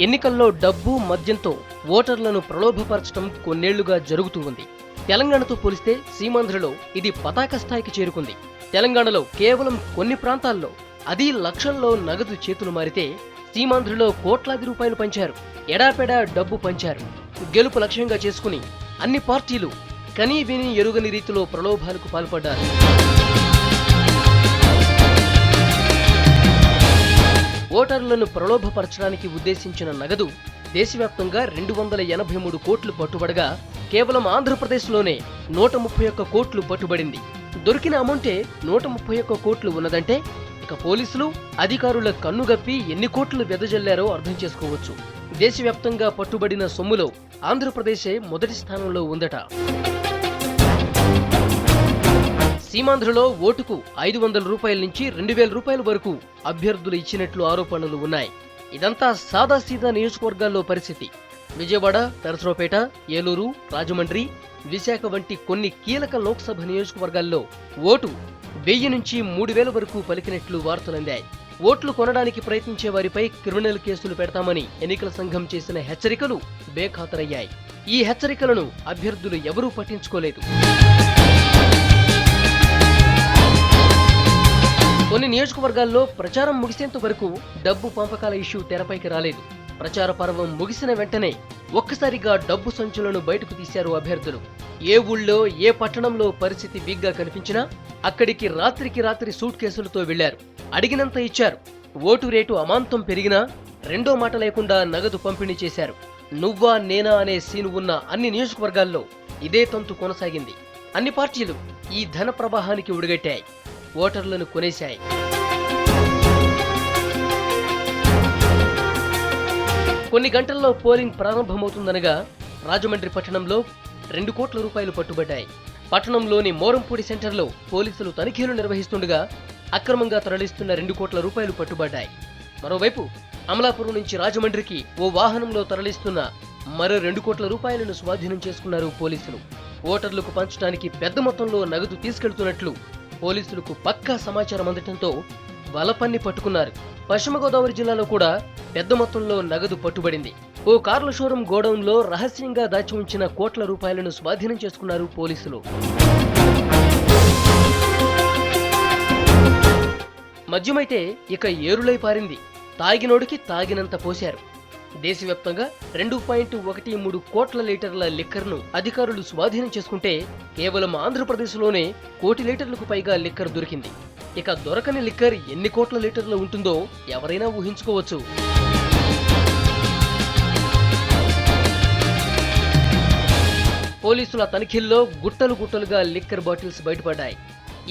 ఎన్నికల్లో డబ్బు మద్యంతో ఓటర్లను ప్రలోభపరచడం కొన్నేళ్లుగా జరుగుతూ ఉంది. తెలంగాణతో పోలిస్తే సీమాంధ్రలో ఇది పతాక స్థాయికి చేరుకుంది. తెలంగాణలో కేవలం కొన్ని ప్రాంతాల్లో అది లక్షల్లో నగదు చేతులు మారితే సీమాంధ్రలో కోట్లాది రూపాయలు పంచారు. ఎడాపెడా డబ్బు పంచారు. గెలుపు లక్ష్యంగా చేసుకుని అన్ని పార్టీలు కనీ విని ఎరుగని రీతిలో ప్రలోభాలకు పాల్పడ్డారు. ఓటర్లను ప్రలోభపరచడానికి ఉద్దేశించిన నగదు దేశవ్యాప్తంగా 283 కోట్లు పట్టుబడగా కేవలం ఆంధ్రప్రదేశ్లోనే 131 కోట్లు పట్టుబడింది. దొరికిన అమౌంటే 131 కోట్లు ఉన్నదంటే ఇక పోలీసులు అధికారుల కన్నుగప్పి ఎన్ని కోట్లు వెదజల్లారో అర్థం చేసుకోవచ్చు. దేశవ్యాప్తంగా పట్టుబడిన సొమ్ములో ఆంధ్రప్రదేశే మొదటి స్థానంలో ఉందట. సీమాంధ్రలో ఓటుకు 500 రూపాయల నుంచి 2000 రూపాయల వరకు అభ్యర్థులు ఇచ్చినట్లు ఆరోపణలు ఉన్నాయి. ఇదంతా సాదాసీదా నియోజకవర్గాల్లో పరిస్థితి. విజయవాడ, నరసరావుపేట, ఏలూరు, రాజమండ్రి, విశాఖ వంటి కొన్ని కీలక లోక్సభ నియోజకవర్గాల్లో ఓటు 1000 నుంచి 3000 వరకు పలికినట్లు వార్తలందాయి. ఓట్లు కొనడానికి ప్రయత్నించే వారిపై క్రిమినల్ కేసులు పెడతామని ఎన్నికల సంఘం చేసిన హెచ్చరికలు బేఖాతరయ్యాయి. ఈ హెచ్చరికలను అభ్యర్థులు ఎవరూ పట్టించుకోలేదు. కొన్ని నియోజకవర్గాల్లో ప్రచారం ముగిసేంత వరకు డబ్బు పంపకాల ఇష్యూ తెరపైకి రాలేదు. ప్రచార పర్వం ముగిసిన వెంటనే ఒక్కసారిగా డబ్బు సంచులను బయటకు తీశారు అభ్యర్థులు. ఏ ఊళ్ళో ఏ పట్టణంలో పరిస్థితి వీక్గా కనిపించినా అక్కడికి రాత్రికి రాత్రి సూట్ కేసులతో వెళ్లారు. అడిగినంత ఇచ్చారు. ఓటు రేటు అమాంతం పెరిగినా రెండో మాట లేకుండా నగదు పంపిణీ చేశారు. నువ్వా నేనా అనే సీను ఉన్న అన్ని నియోజకవర్గాల్లో ఇదే తంతు కొనసాగింది. అన్ని పార్టీలు ఈ ధన ప్రవాహానికి ఉడిగట్టాయి. ఓటర్లను కొనేశాయి. కొన్ని గంటల్లో పోలింగ్ ప్రారంభమవుతుందనగా రాజమండ్రి పట్టణంలో 2 కోట్ల రూపాయలు పట్టుబడ్డాయి. పట్టణంలోని మోరంపూడి సెంటర్లో పోలీసులు తనిఖీలు నిర్వహిస్తుండగా అక్రమంగా తరలిస్తున్న 2 కోట్ల రూపాయలు పట్టుబడ్డాయి. మరోవైపు అమలాపురం నుంచి రాజమండ్రికి ఓ వాహనంలో తరలిస్తున్న మరో 2 కోట్ల రూపాయలను స్వాధీనం చేసుకున్నారు పోలీసులు. ఓటర్లకు పంచడానికి పెద్ద మొత్తంలో నగదు తీసుకెళ్తున్నట్లు పోలీసులకు పక్కా సమాచారం అందటంతో వలపన్ని పట్టుకున్నారు. పశ్చిమ గోదావరి జిల్లాలో కూడా పెద్ద మొత్తంలో నగదు పట్టుబడింది. ఓ కార్ల షోరూం గోడౌన్లో రహస్యంగా దాచి ఉంచిన కోట్ల రూపాయలను స్వాధీనం చేసుకున్నారు పోలీసులు. మద్యమైతే ఇక ఏరులై పారింది. తాగినోడికి తాగినంత పోశారు. దేశవ్యాప్తంగా 2.13 కోట్ల లీటర్ల లిక్కర్ను అధికారులు స్వాధీనం చేసుకుంటే కేవలం ఆంధ్రప్రదేశ్లోనే 1 కోటి లీటర్లకు పైగా లిక్కర్ దొరికింది. ఇక దొరకని లిక్కర్ ఎన్ని కోట్ల లీటర్లు ఉంటుందో ఎవరైనా ఊహించుకోవచ్చు. పోలీసుల తనిఖీల్లో గుట్టలు గుట్టలుగా లిక్కర్ బాటిల్స్ బయటపడ్డాయి.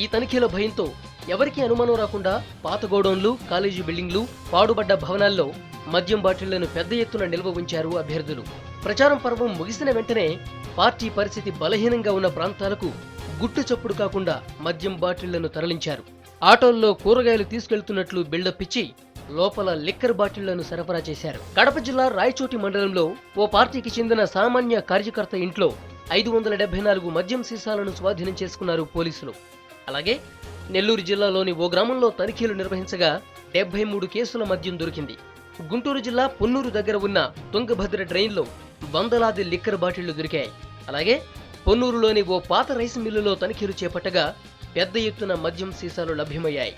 ఈ తనిఖీల భయంతో ఎవరికీ అనుమానం రాకుండా పాత గోడౌన్లు, కాలేజీ బిల్డింగ్లు, పాడుబడ్డ భవనాల్లో మద్యం బాటిళ్లను పెద్ద ఎత్తున నిల్వ ఉంచారు అభ్యర్థులు. ప్రచారం పర్వం ముగిసిన వెంటనే పార్టీ పరిస్థితి బలహీనంగా ఉన్న ప్రాంతాలకు గుట్టు చప్పుడు కాకుండా మద్యం బాటిళ్లను తరలించారు. ఆటోల్లో కూరగాయలు తీసుకెళ్తున్నట్లు బిల్డప్ ఇచ్చి లోపల లిక్కర్ బాటిళ్లను సరఫరా చేశారు. కడప జిల్లా రాయచోటి మండలంలో ఓ పార్టీకి చెందిన సామాన్య కార్యకర్త ఇంట్లో 574 మద్యం సీసాలను స్వాధీనం చేసుకున్నారు పోలీసులు. అలాగే నెల్లూరు జిల్లాలోని ఓ గ్రామంలో తనిఖీలు నిర్వహించగా 73 కేసుల మద్యం దొరికింది. గుంటూరు జిల్లా పొన్నూరు దగ్గర ఉన్న తుంగభద్ర డ్రైన్లో వందలాది లిక్కర్ బాటిళ్లు దొరికాయి. అలాగే పొన్నూరులోని ఓ పాత రైస్ మిల్లులో తనిఖీలు చేపట్టగా పెద్ద ఎత్తున మద్యం సీసాలు లభ్యమయ్యాయి.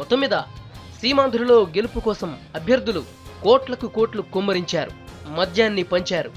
మొత్తం మీద సీమాంధ్రలో గెలుపు కోసం అభ్యర్థులు కోట్లకు కోట్లు కుమ్మరించారు. మద్యాన్ని పంచారు.